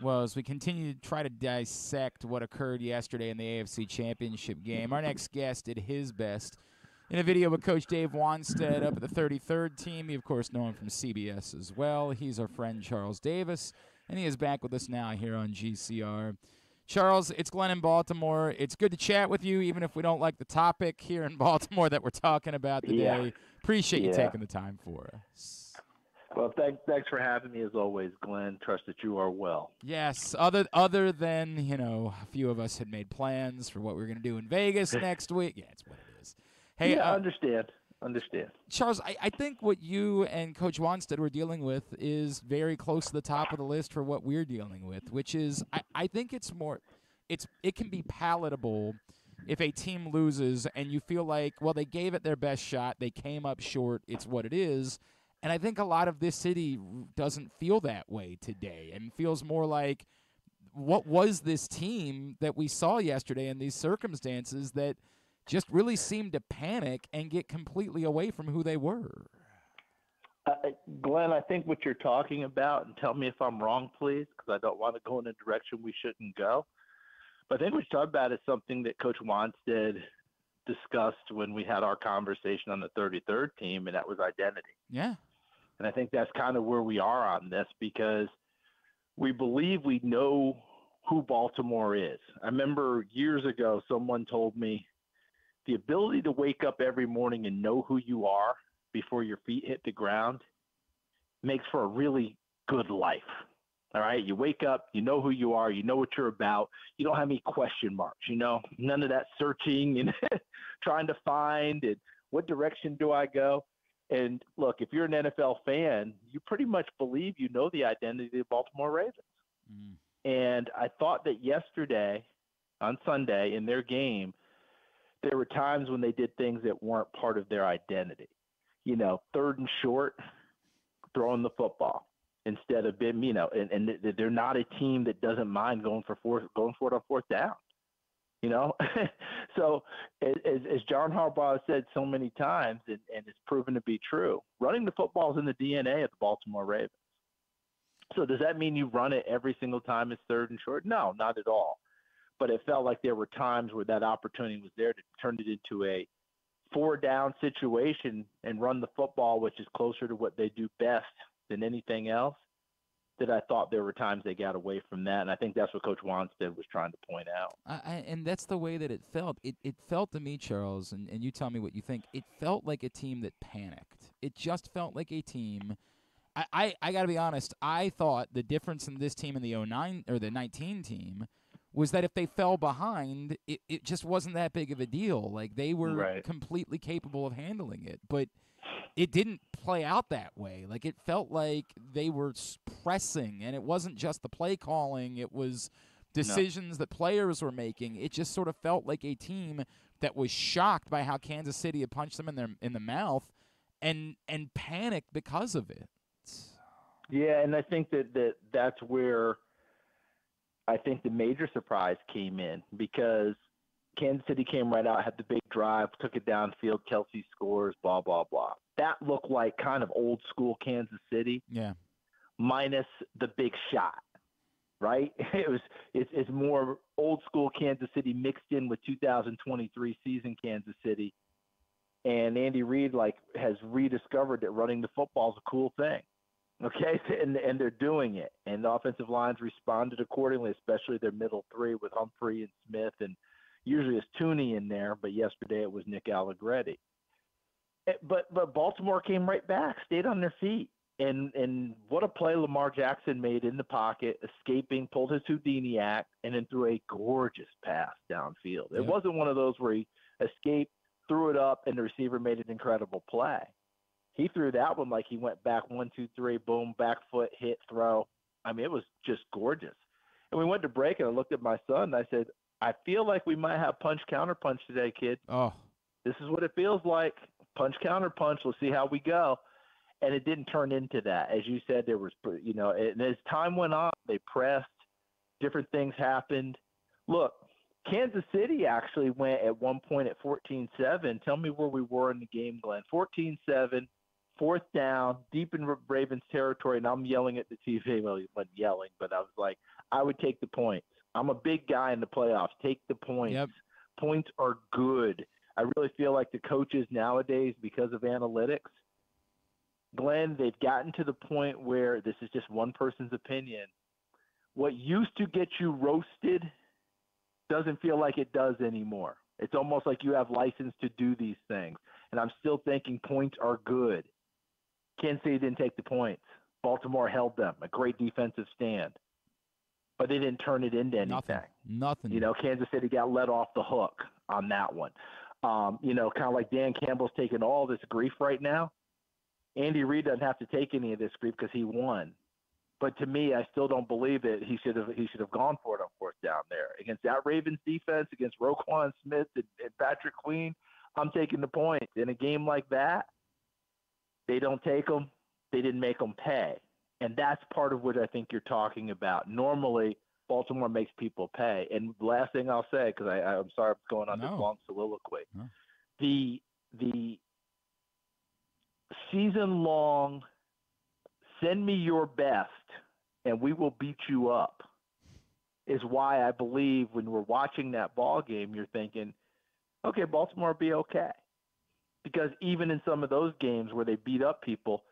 Well, as we continue to try to dissect what occurred yesterday in the AFC Championship game, our next guest did his best in a video with Coach Dave Wanstead up at the 33rd team. You, of course, know him from CBS as well. He's our friend Charles Davis, and he is back with us now here on GCR. Charles, it's Glenn in Baltimore. It's good to chat with you, even if we don't like the topic here in Baltimore that we're talking about today. Yeah. Appreciate you taking the time for us. Well, thanks for having me as always, Glenn. Trust that you are well. Yes, other than, a few of us had made plans for what we were going to do in Vegas next week. Yeah, it's what it is. Hey, yeah, understand. Charles, I think what you and Coach Wanstead were dealing with is very close to the top of the list for what we're dealing with, which is I think it can be palatable if a team loses and you feel like, well, they gave it their best shot, they came up short, it's what it is. And I think a lot of this city doesn't feel that way today and feels more like, what was this team that we saw yesterday in these circumstances that just really seemed to panic and get completely away from who they were? Glenn, I think what you're talking about, and tell me if I'm wrong, please, because I don't want to go in a direction we shouldn't go. But I think what you're talking about is something that Coach Wanstead discussed when we had our conversation on the 33rd team, and that was identity. Yeah. And I think that's kind of where we are on this, because we believe we know who Baltimore is. I remember years ago someone told me the ability to wake up every morning and know who you are before your feet hit the ground makes for a really good life. All right? You wake up, you know who you are, you know what you're about. You don't have any question marks, none of that searching and trying to find and what direction do I go? And look, if you're an NFL fan, you pretty much believe you know the identity of the Baltimore Ravens. Mm. And I thought that yesterday, on Sunday, in their game, there were times when they did things that weren't part of their identity. 3rd and short, throwing the football instead of being, and they're not a team that doesn't mind going for it on 4th down. So as John Harbaugh said so many times, and it's proven to be true, running the football is in the DNA of the Baltimore Ravens. So does that mean you run it every single time it's 3rd and short? No, not at all. But it felt like there were times where that opportunity was there to turn it into a 4-down situation and run the football, which is closer to what they do best than anything else. That I thought there were times they got away from that, and I think that's what Coach Wanstead was trying to point out. And that's the way that it felt. It felt to me, Charles, and you tell me what you think, it felt like a team that panicked. It just felt like a team. I got to be honest, I thought the difference in this team and the 09 or the 19 team was that if they fell behind, it just wasn't that big of a deal. Like, they were completely capable of handling it, but it didn't play out that way. Like, it felt like they were pressing, and it wasn't just the play calling. It was decisions that players were making. It just sort of felt like a team that was shocked by how Kansas City had punched them in the mouth and panicked because of it. Yeah, and I think that's where I think the major surprise came in, because Kansas City came right out, had the big drive, took it downfield, Kelsey scores, blah, blah, blah. That looked like kind of old school Kansas City. Yeah. Minus the big shot, right? It's more old school Kansas City mixed in with 2023 season Kansas City. And Andy Reid has rediscovered that running the football is a cool thing. Okay, and they're doing it. And the offensive lines responded accordingly, especially their middle three with Humphrey and Smith, and usually it's Tooney in there, but yesterday it was Nick Allegretti. But Baltimore came right back, stayed on their feet. And what a play Lamar Jackson made in the pocket, escaping, pulled his Houdini act, and then threw a gorgeous pass downfield. It wasn't one of those where he escaped, threw it up, and the receiver made an incredible play. He threw that one like he went back 1, 2, 3, boom, back foot, hit, throw. I mean, it was just gorgeous. And we went to break, and I looked at my son, and I said, I feel like we might have punch, counter punch today, kid. Oh. This is what it feels like. Punch, counter punch. We'll see how we go. And it didn't turn into that. As you said, there was, and as time went on, they pressed. Different things happened. Look, Kansas City actually went at one point at 14-7. Tell me where we were in the game, Glenn. 14-7. 4th down, deep in Ravens territory, and I'm yelling at the TV. Well, he wasn't yelling, but I was like, I would take the points. I'm a big guy in the playoffs. Take the points. Yep. Points are good. I really feel like the coaches nowadays, because of analytics, Glenn, they've gotten to the point where this is just one person's opinion. What used to get you roasted doesn't feel like it does anymore. It's almost like you have license to do these things. And I'm still thinking points are good. Kansas City didn't take the points. Baltimore held them, a great defensive stand. But they didn't turn it into anything. Nothing. Kansas City got let off the hook on that one. Kind of like Dan Campbell's taking all this grief right now. Andy Reid doesn't have to take any of this grief because he won. But to me, I still don't believe it. He should have gone for it on fourth down there against that Ravens defense, against Roquan Smith and Patrick Queen. I'm taking the points in a game like that. They don't take them. They didn't make them pay, and that's part of what I think you're talking about. Normally, Baltimore makes people pay. And the last thing I'll say, because I'm sorry I'm going on this long soliloquy, the season-long, send me your best, and we will beat you up, is why I believe when we're watching that ball game, you're thinking, okay, Baltimore will be okay. Because even in some of those games where they beat up people,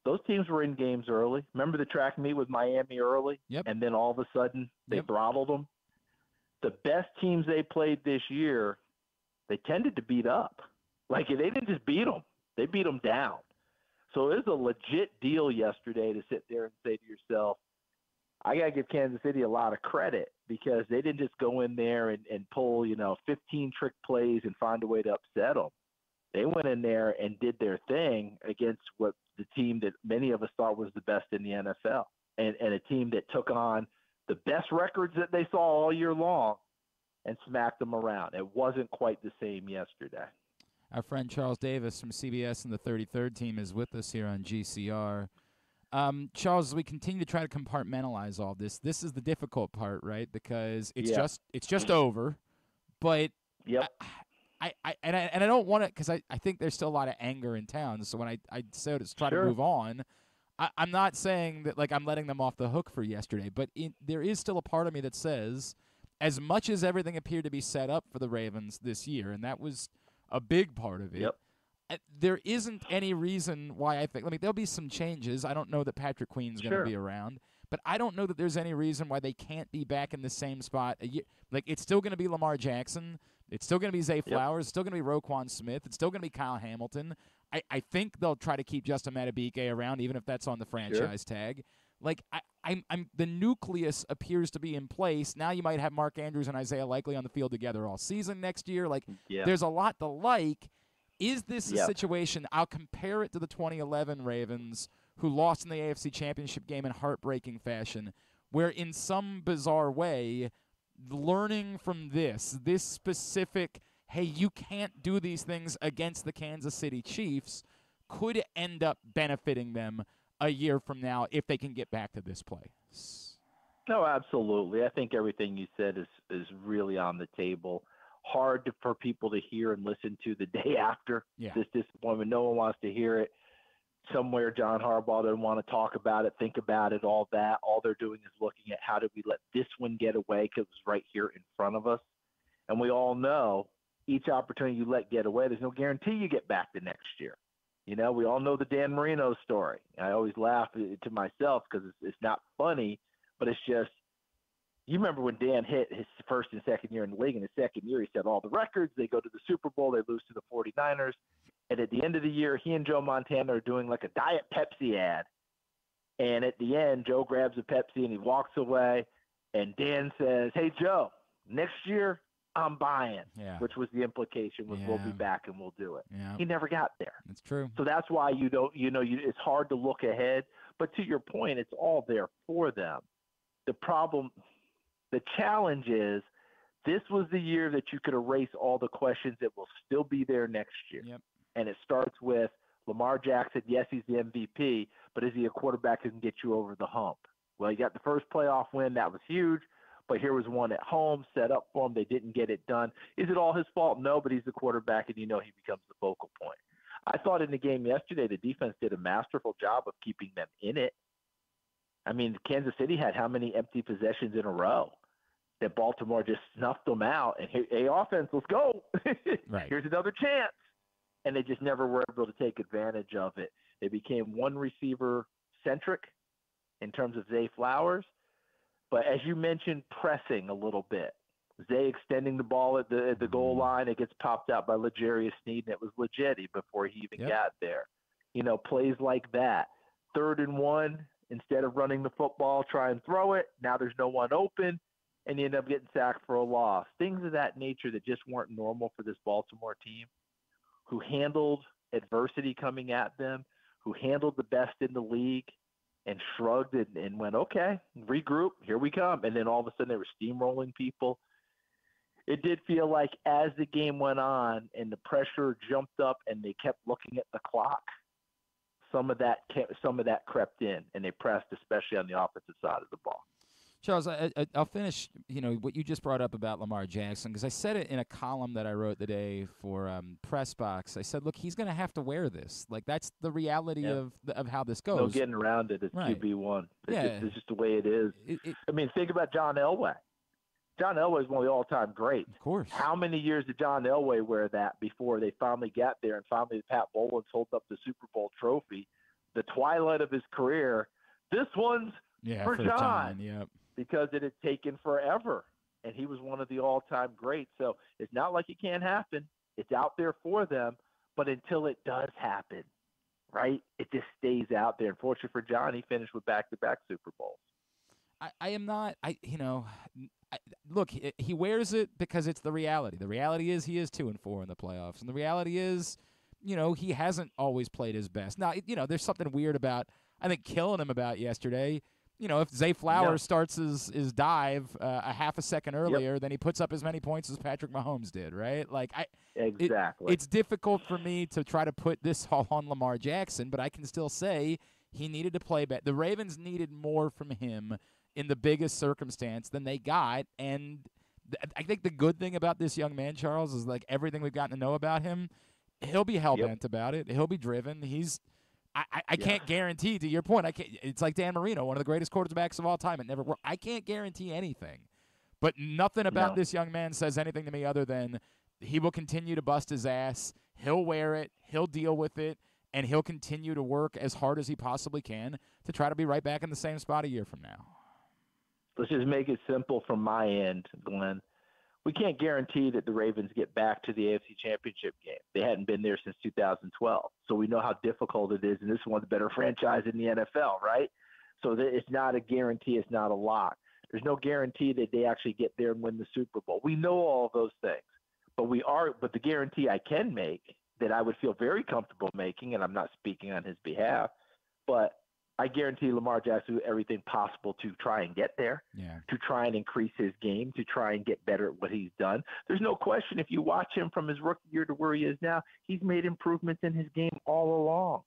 those teams were in games early. Remember the track meet with Miami early? Yep. And then all of a sudden they throttled them? The best teams they played this year, they tended to beat up. Like, they didn't just beat them. They beat them down. So it was a legit deal yesterday to sit there and say to yourself, I got to give Kansas City a lot of credit because they didn't just go in there and pull, 15 trick plays and find a way to upset them. They went in there and did their thing against what the team that many of us thought was the best in the NFL and a team that took on the best records that they saw all year long and smacked them around. It wasn't quite the same yesterday. Our friend Charles Davis from CBS and the 33rd team is with us here on GCR. Charles, as we continue to try to compartmentalize all this is the difficult part, right? Because it's just over, but I don't want to, because I think there's still a lot of anger in town. So when I said it's try to move on, I'm not saying that like I'm letting them off the hook for yesterday, but there is still a part of me that says, as much as everything appeared to be set up for the Ravens this year, and that was a big part of it. There isn't any reason why I think. There'll be some changes. I don't know that Patrick Queen's going to be around, but I don't know that there's any reason why they can't be back in the same spot a year. Like, it's still going to be Lamar Jackson. It's still going to be Zay Flowers. It's still going to be Roquan Smith. It's still going to be Kyle Hamilton. I think they'll try to keep Justin Madubuike around, even if that's on the franchise tag. Like, I'm the nucleus appears to be in place. Now you might have Mark Andrews and Isaiah Likely on the field together all season next year. Like, there's a lot to like. Is this a situation? I'll compare it to the 2011 Ravens, who lost in the AFC Championship game in heartbreaking fashion, where in some bizarre way, learning from this specific, hey, you can't do these things against the Kansas City Chiefs, could end up benefiting them a year from now if they can get back to this place. No, absolutely. I think everything you said is really on the table. Hard for people to hear and listen to the day after this disappointment. No one wants to hear it. Somewhere John Harbaugh doesn't want to talk about it, think about it, all that. All they're doing is looking at how did we let this one get away because it was right here in front of us. And we all know each opportunity you let get away, there's no guarantee you get back the next year. We all know the Dan Marino story. I always laugh to myself because it's not funny, but it's just, you remember when Dan hit his first and second year in the league. In his second year, he set all the records. They go to the Super Bowl. They lose to the 49ers. And at the end of the year, he and Joe Montana are doing like a Diet Pepsi ad. And at the end, Joe grabs a Pepsi and he walks away. And Dan says, hey, Joe, next year I'm buying, which was the implication was we'll be back and we'll do it. He never got there. That's true. So that's why you don't, it's hard to look ahead. But to your point, it's all there for them. The challenge is this was the year that you could erase all the questions that will still be there next year. And it starts with Lamar Jackson. Yes, he's the MVP, but is he a quarterback who can get you over the hump? Well, you got the first playoff win. That was huge. But here was one at home set up for him. They didn't get it done. Is it all his fault? No, but he's the quarterback, and he becomes the focal point. I thought in the game yesterday the defense did a masterful job of keeping them in it. I mean, Kansas City had how many empty possessions in a row that Baltimore just snuffed them out? And, hey, offense, let's go. Right. Here's another chance. And they just never were able to take advantage of it. They became one receiver centric in terms of Zay Flowers. But as you mentioned, pressing a little bit. Zay extending the ball at the goal line. It gets popped out by L'Jarius Sneed, and it was Leggetti before he even got there. Plays like that. 3rd and 1, instead of running the football, try and throw it. Now there's no one open, and you end up getting sacked for a loss. Things of that nature that just weren't normal for this Baltimore team, who handled adversity coming at them, who handled the best in the league, and shrugged and went, okay, regroup, here we come. And then all of a sudden they were steamrolling people. It did feel like as the game went on and the pressure jumped up and they kept looking at the clock, some of that crept in, and they pressed, especially on the offensive side of the ball. Charles, I'll finish, what you just brought up about Lamar Jackson, because I said it in a column that I wrote today for Press Box. I said, look, he's going to have to wear this. Like, that's the reality of how this goes. No getting around it. It's right. QB1. It's just the way it is. I mean, think about John Elway. John Elway is one of the all-time greats. Of course. How many years did John Elway wear that before they finally got there and finally Pat Bowlen holds up the Super Bowl trophy, the twilight of his career? This one's for John. Yep. Because it had taken forever, and he was one of the all-time greats. So it's not like it can't happen. It's out there for them, but until it does happen, right, it just stays out there. Unfortunately for John, he finished with back-to-back Super Bowls. I am not look, he wears it because it's the reality. The reality is he is 2-4 in the playoffs, and the reality is, he hasn't always played his best. Now, there's something weird about, I think, killing him about yesterday. If Zay Flowers starts his dive a half a second earlier, then he puts up as many points as Patrick Mahomes did, right? Like, exactly. It's difficult for me to try to put this all on Lamar Jackson, but I can still say he needed to play better. The Ravens needed more from him in the biggest circumstance than they got, and I think the good thing about this young man, Charles, is like everything we've gotten to know about him, he'll be hell-bent about it. He'll be driven. I can't guarantee, to your point, it's like Dan Marino, one of the greatest quarterbacks of all time. It never worked. I can't guarantee anything. But nothing about this young man says anything to me other than he will continue to bust his ass. He'll wear it. He'll deal with it. And he'll continue to work as hard as he possibly can to try to be right back in the same spot a year from now. Let's just make it simple from my end, Glenn. We can't guarantee that the Ravens get back to the AFC Championship game. They hadn't been there since 2012. So we know how difficult it is, and this is one of the better franchises in the NFL, right? So it's not a guarantee. It's not a lock. There's no guarantee that they actually get there and win the Super Bowl. We know all of those things. But the guarantee I can make that I would feel very comfortable making, and I'm not speaking on his behalf, but I guarantee Lamar Jackson will do everything possible to try and get there, to try and increase his game, to try and get better at what he's done. There's no question if you watch him from his rookie year to where he is now, he's made improvements in his game all along.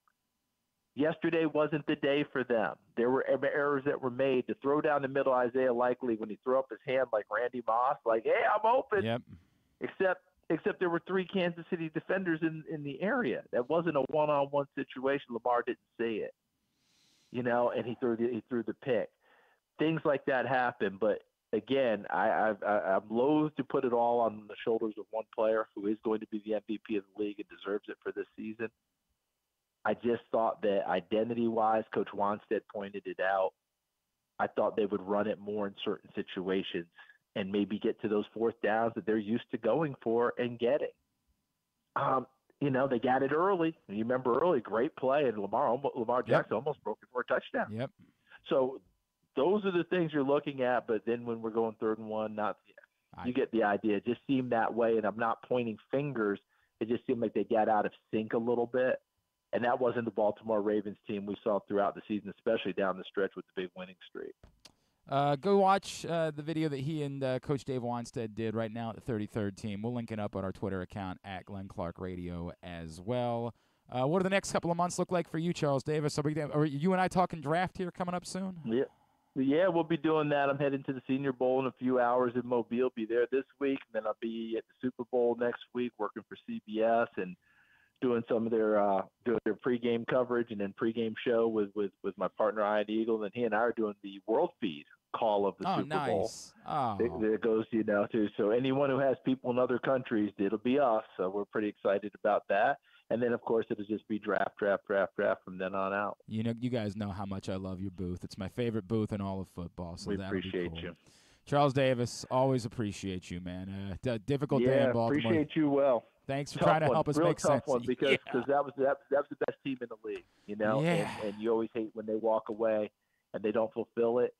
Yesterday wasn't the day for them. There were errors that were made. To throw down the middle Isaiah Likely when he threw up his hand like Randy Moss, like, hey, I'm open. Yep. Except there were 3 Kansas City defenders in the area. That wasn't a one-on-one situation. Lamar didn't see it. And he threw the pick. Things like that happen. But again, I'm loath to put it all on the shoulders of one player who is going to be the MVP of the league and deserves it for this season. I just thought that identity-wise, Coach Wanstead pointed it out. I thought they would run it more in certain situations and maybe get to those 4th downs that they're used to going for and getting. They got it early. You remember early, great play, and Lamar Jackson almost broke it for a touchdown. Yep. So those are the things you're looking at, but then when we're going 3rd and 1, you get the idea. It just seemed that way, and I'm not pointing fingers. It just seemed like they got out of sync a little bit, and that wasn't the Baltimore Ravens team we saw throughout the season, especially down the stretch with the big winning streak. Go watch the video that he and Coach Dave Wanstead did right now at the 33rd team. We'll link it up on our Twitter account at Glenn Clark Radio as well. What do the next couple of months look like for you, Charles Davis? Are you and I talking draft here coming up soon? Yeah, we'll be doing that. I'm heading to the Senior Bowl in a few hours in Mobile. Be there this week, and then I'll be at the Super Bowl next week working for CBS and doing some of their pregame coverage and then pregame show with my partner Ian Eagle, and he and I are doing the world feed call of the Super Bowl. Nice. Oh, It goes, to. So anyone who has people in other countries, it'll be us. So we're pretty excited about that. And then, of course, it'll just be draft from then on out. you guys know how much I love your booth. It's my favorite booth in all of football. So We that'll appreciate be cool. you. Charles Davis, always appreciate you, man. Difficult day in Baltimore. Appreciate you. Well, thanks for trying to help us Real make tough sense. one because that was the best team in the league, Yeah. and you always hate when they walk away and they don't fulfill it.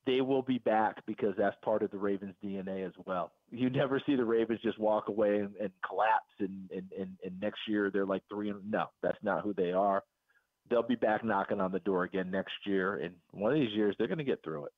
They will be back because that's part of the Ravens' DNA as well. You never see the Ravens just walk away and collapse, and next year they're like 3-0. No, that's not who they are. They'll be back knocking on the door again next year, and one of these years they're going to get through it.